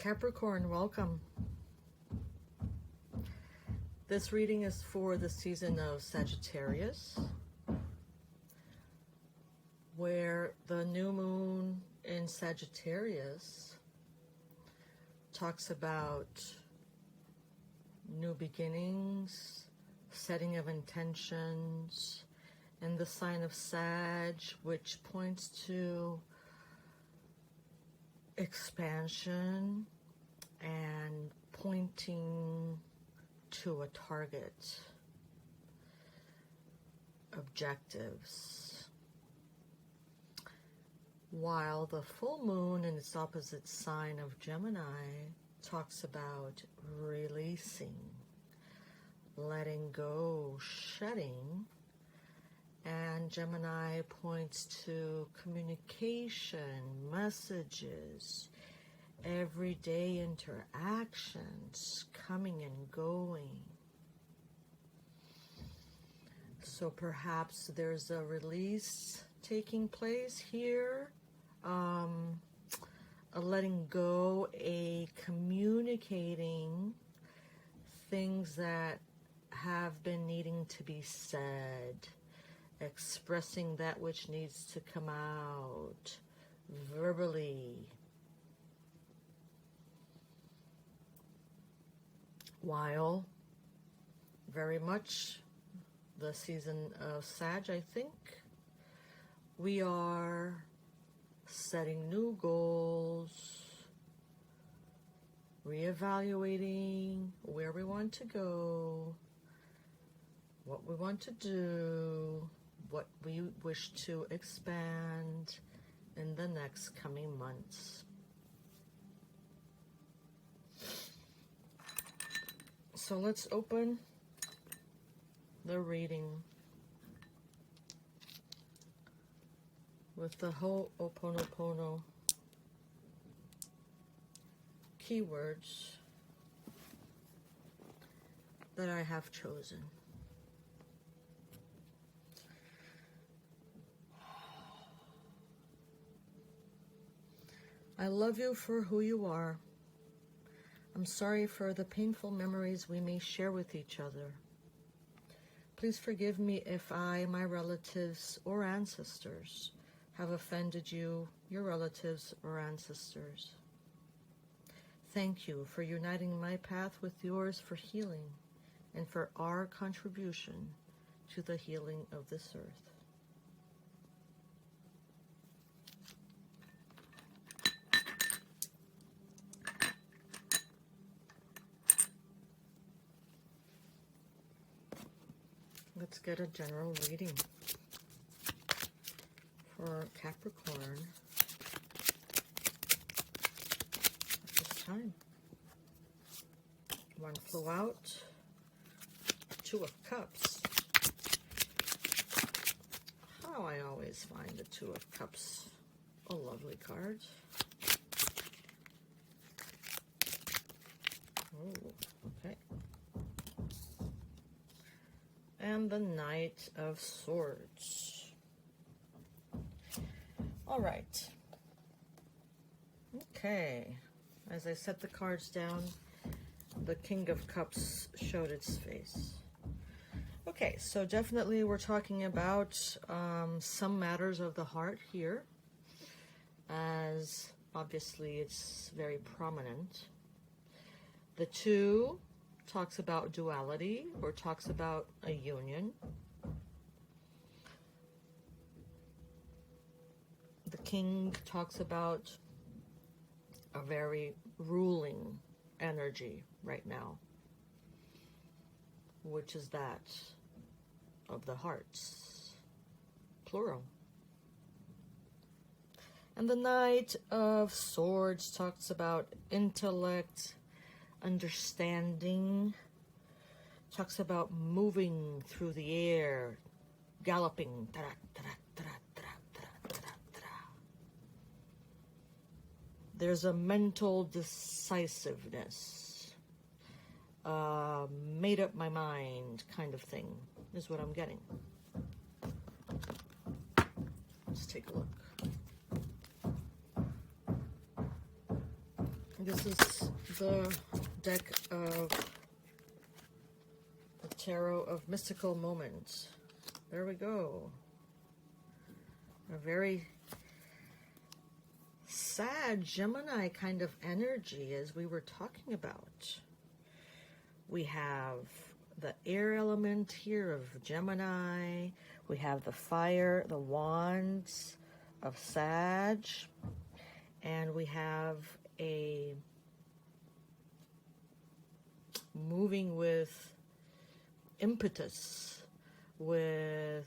Capricorn, welcome. This reading is for the season of Sagittarius, where the new moon in Sagittarius talks about new beginnings, setting of intentions, and the sign of Sag, which points to expansion and pointing to a target, objectives. While the full moon in its opposite sign of Gemini talks about releasing, letting go, shedding, and Gemini points to communication, messages, everyday interactions, coming and going. So perhaps there's a release taking place here, a letting go, a communicating things that have been needing to be said, expressing that which needs to come out verbally. While very much the season of Sag, I think, we are setting new goals, reevaluating where we want to go, what we want to do, what we wish to expand in the next coming months. So let's open the reading with the Ho'oponopono keywords that I have chosen. I love you for who you are. I'm sorry for the painful memories we may share with each other. Please forgive me if I, my relatives, or ancestors have offended you, your relatives or ancestors. Thank you for uniting my path with yours for healing and for our contribution to the healing of this earth. Let's get a general reading for Capricorn at this time. One flew out, Two of Cups. How I always find the Two of Cups a lovely card. Oh, okay. And the Knight of Swords. All right. Okay. As I set the cards down, the King of Cups showed its face. Okay, so definitely we're talking about some matters of the heart here, as obviously it's very prominent. The Two talks about duality, or talks about a union. The King talks about a very ruling energy right now, which is that of the hearts, plural. And the Knight of Swords talks about intellect, understanding, talks about moving through the air, galloping. There's a mental decisiveness, made up my mind kind of thing is what I'm getting. Let's take a look. This is the deck of the Tarot of Mystical Moments. There we go. A very sad Gemini kind of energy, as we were talking about. We have the air element here of Gemini. We have the fire, the wands of Sag. And we have a moving with impetus, with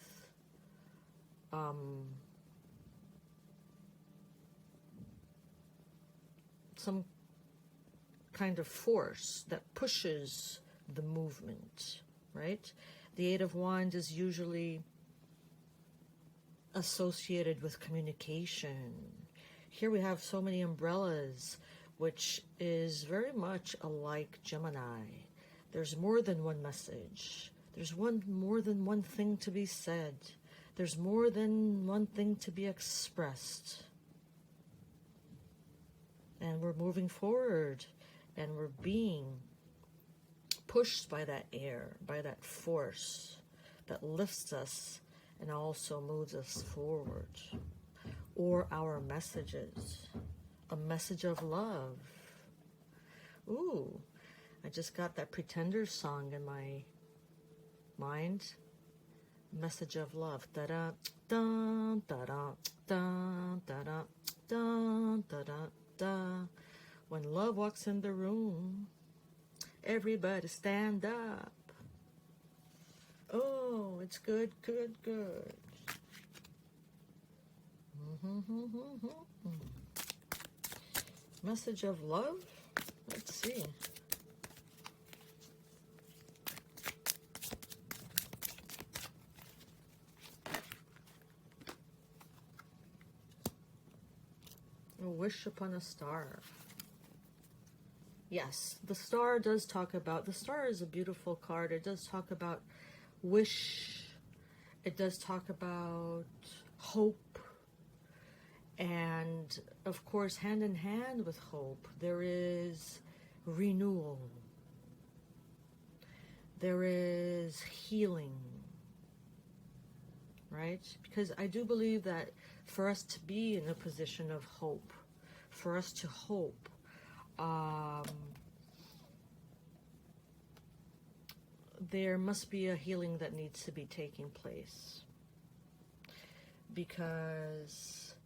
some kind of force that pushes the movement, right? The Eight of Wands is usually associated with communication. Here we have so many umbrellas, which is very much alike Gemini. There's more than one message. There's more than one thing to be said. There's more than one thing to be expressed. And we're moving forward, and we're being pushed by that air, by that force that lifts us and also moves us forward. Or our messages, a message of love. Ooh, I just got that Pretender song in my mind. Message of love. Da-da, da, da-da, da, da-da, da, da-da, da. When love walks in the room, everybody stand up. Oh, it's good, good, good. Message of love? Let's see. A wish upon a star. Yes, the star does talk about, the star is a beautiful card. It does talk about wish. It does talk about hope. And of course, hand in hand with hope, there is renewal. There is healing, right? Because I do believe that for us to be in a position of hope, for us to hope, there must be a healing that needs to be taking place. Because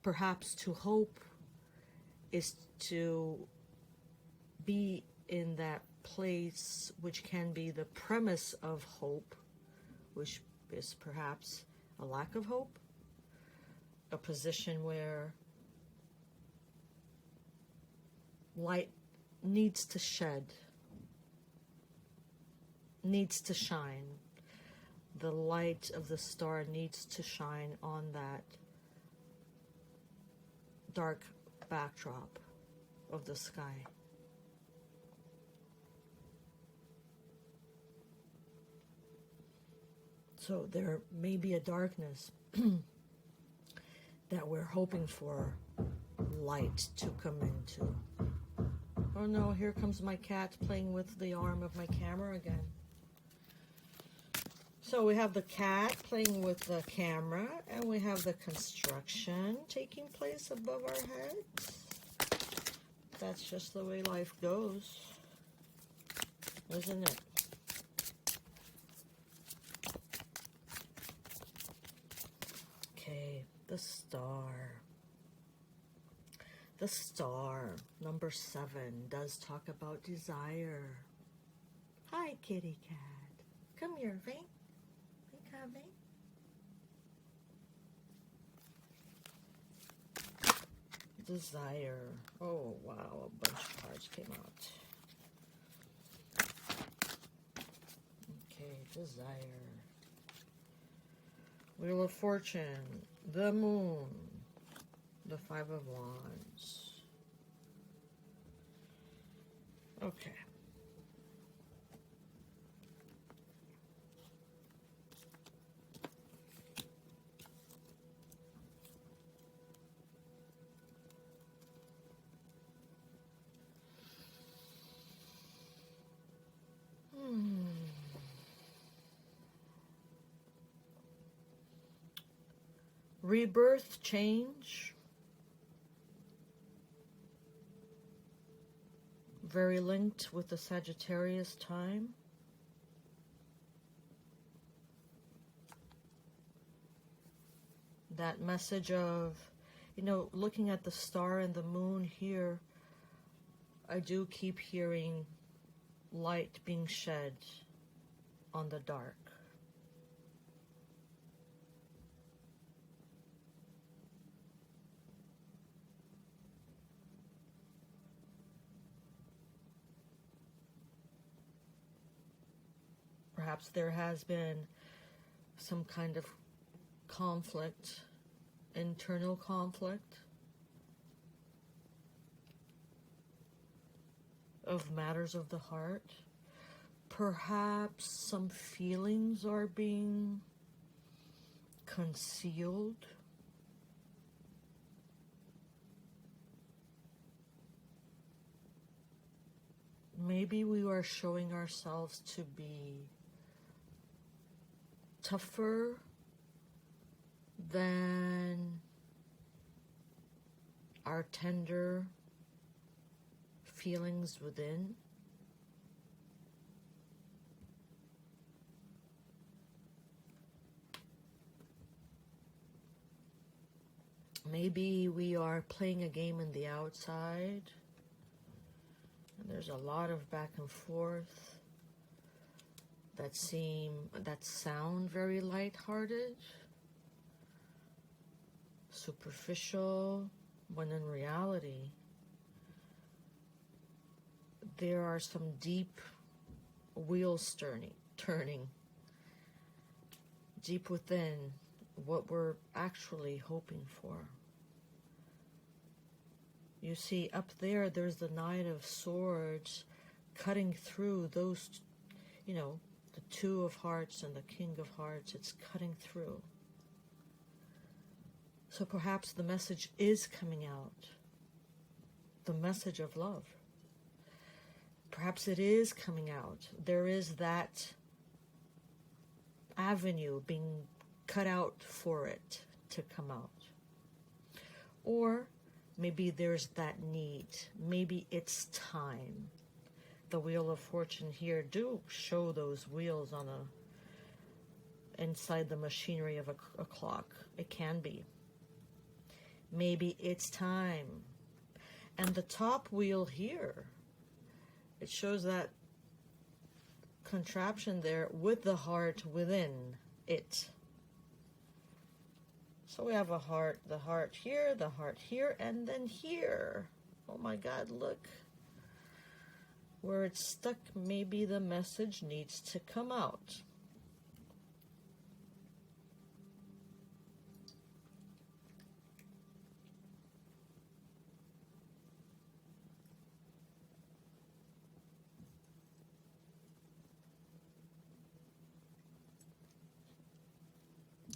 perhaps to hope is to be in that place which can be the premise of hope, which is perhaps a lack of hope, a position where light needs to shed, needs to shine. The light of the star needs to shine on that dark backdrop of the sky. So there may be a darkness that we're hoping for light to come into. Oh no, here comes my cat playing with the arm of my camera again. So we have the cat playing with the camera, and we have the construction taking place above our heads. That's just the way life goes, isn't it? Okay, the star. The star, number 7, does talk about desire. Hi, kitty cat. Come here, Vane. Desire. Oh, wow, a bunch of cards came out. Okay, desire. Wheel of Fortune, the Moon, the Five of Wands. Okay. rebirth, change. Very linked with the Sagittarius time. That message of, you know, looking at the star and the moon here, I do keep hearing light being shed on the dark. Perhaps there has been some kind of conflict, internal conflict of matters of the heart. Perhaps some feelings are being concealed. Maybe we are showing ourselves to be tougher than our tender feelings within. Maybe we are playing a game in the outside, and there's a lot of back and forth that sound very lighthearted, superficial, when in reality there are some deep wheels turning deep within what we're actually hoping for. You see, up there's the Knight of Swords cutting through those, you know, the Two of Hearts and the King of Hearts. It's cutting through. So perhaps the message is coming out. The message of love. Perhaps it is coming out. There is that avenue being cut out for it to come out. Or maybe there's that need. Maybe it's time. The Wheel of Fortune here do show those wheels on inside the machinery of a clock. It can be. Maybe it's time. And the top wheel here, it shows that contraption there with the heart within it. So we have a heart, the heart here, and then here. Oh my God, look. Where it's stuck, maybe the message needs to come out.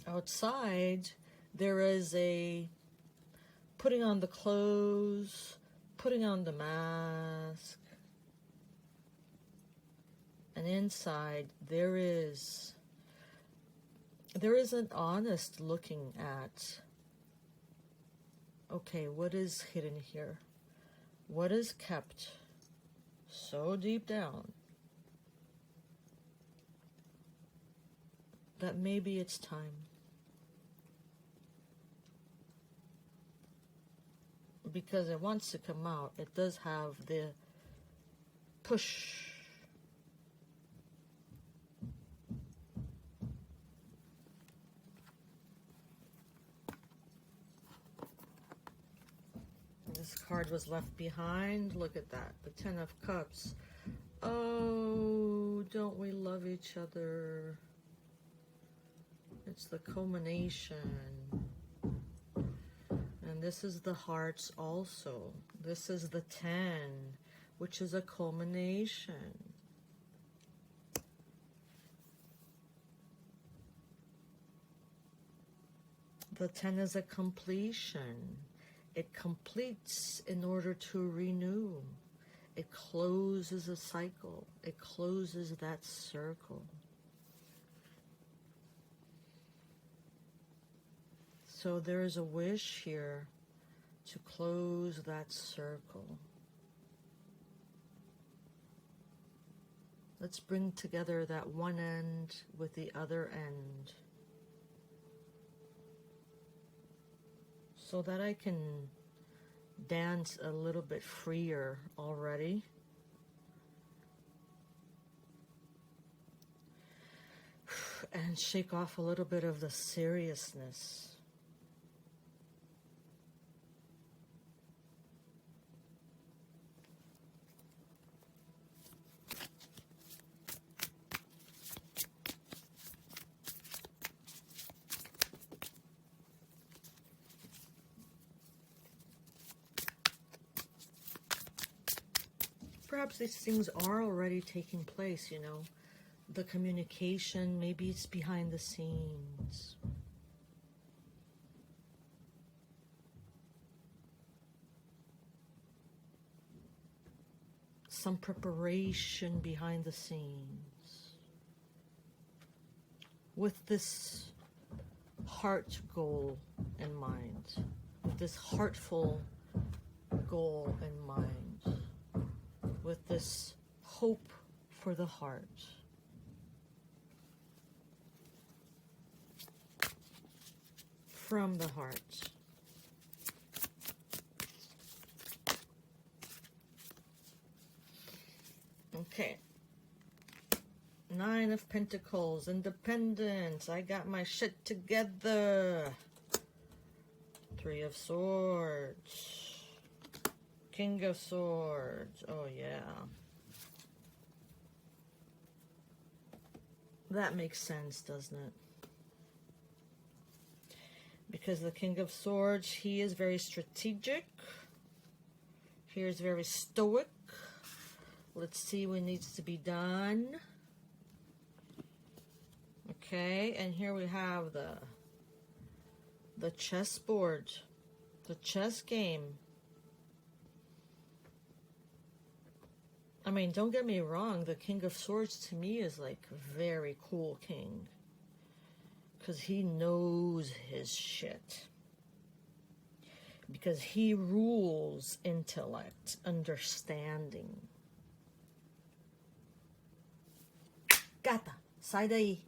Outside, there is a putting on the clothes, putting on the mask. And inside, there is an honest looking at, okay, what is hidden here? What is kept so deep down that maybe it's time? Because it wants to come out. It does have the push. This card was left behind. Look at that. The Ten of Cups. Oh, don't we love each other? It's the culmination. And this is the hearts also. This is the 10, which is a culmination. The 10 is a completion. It completes in order to renew. It closes a cycle. It closes that circle. So there is a wish here to close that circle. Let's bring together that one end with the other end, so that I can dance a little bit freer already. And shake off a little bit of the seriousness. Perhaps these things are already taking place, you know. The communication, maybe it's behind the scenes. Some preparation behind the scenes. With this heart goal in mind. With this heartful goal in mind. With this hope for the heart. From the heart. Okay. 9 of Pentacles, independence. I got my shit together. 3 of Swords. King of Swords. Oh, yeah. That makes sense, doesn't it? Because the King of Swords, he is very strategic. He is very stoic. Let's see what needs to be done. Okay, and here we have the chessboard, the chess game. I mean, don't get me wrong, the King of Swords to me is like a very cool king. Because he knows his shit. Because he rules intellect, understanding. Gata, sai daí.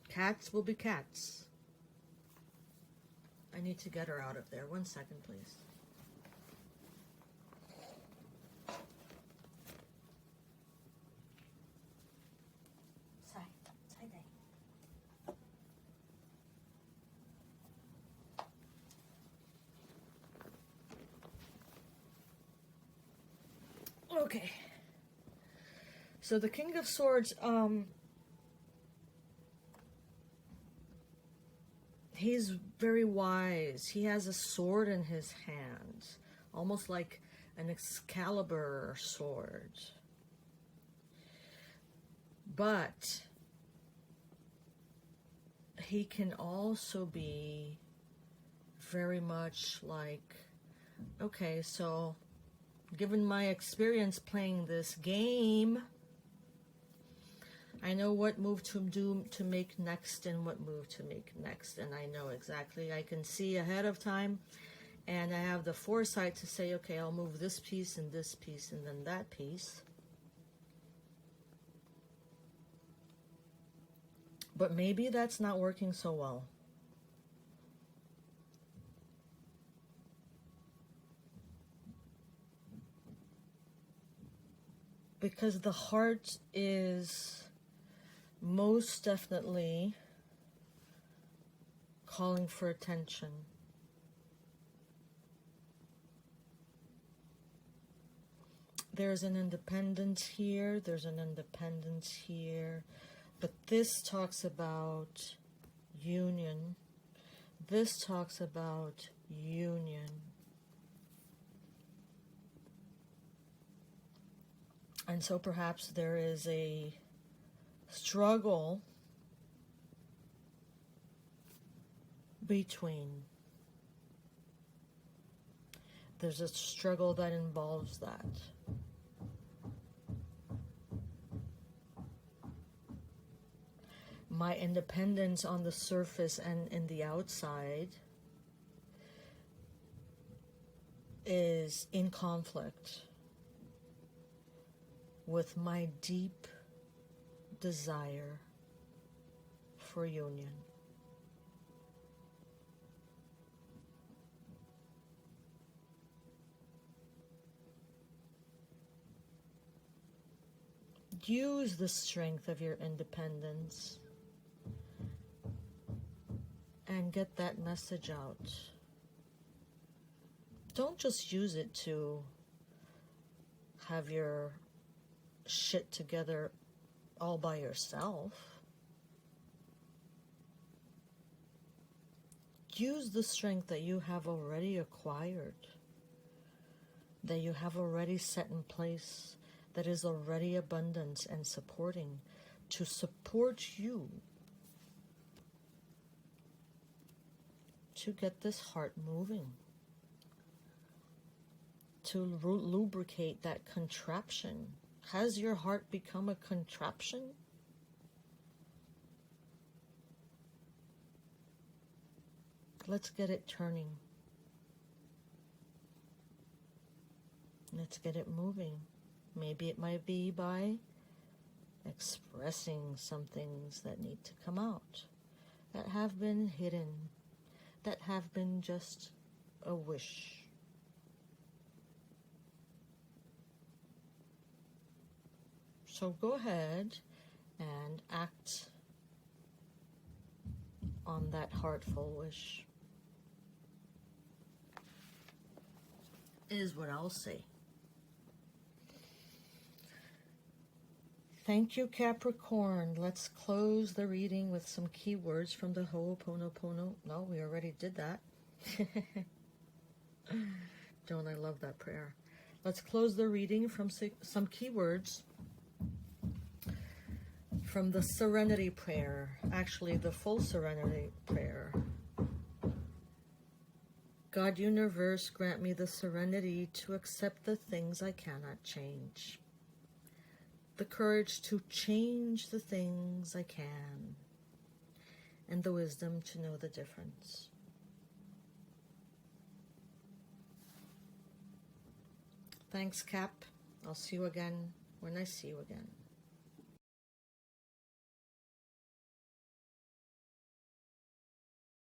Cats will be cats. I need to get her out of there. 1 second, please. Okay. So the King of Swords, he's very wise. He has a sword in his hand, almost like an Excalibur sword. But he can also be very much like, okay, so given my experience playing this game, I know what move to do to make next and what move to make next. And I know exactly, I can see ahead of time. And I have the foresight to say, okay, I'll move this piece and this piece and then that piece. But maybe that's not working so well. Because the heart is most definitely calling for attention. There's an independence here, there's an independence here, but this talks about union. This talks about union. And so perhaps there is a struggle between. There's a struggle that involves that. my independence on the surface and in the outside is in conflict with my deep desire for union. Use the strength of your independence and get that message out. Don't just use it to have your shit together all by yourself. Use the strength that you have already acquired, that you have already set in place, that is already abundance and supporting, to support you to get this heart moving, to lubricate that contraption. Has your heart become a contraption? Let's get it turning. Let's get it moving. Maybe it might be by expressing some things that need to come out, that have been hidden, that have been just a wish. So go ahead and act on that heartful wish, is what I'll say. Thank you, Capricorn. Let's close the reading with some keywords from the Ho'oponopono. No, we already did that. Don't I love that prayer? Let's close the reading from some keywords from the Serenity Prayer. Actually, the full Serenity Prayer. God, Universe, grant me the serenity to accept the things I cannot change, the courage to change the things I can, and the wisdom to know the difference. Thanks, Cap. I'll see you again when I see you again.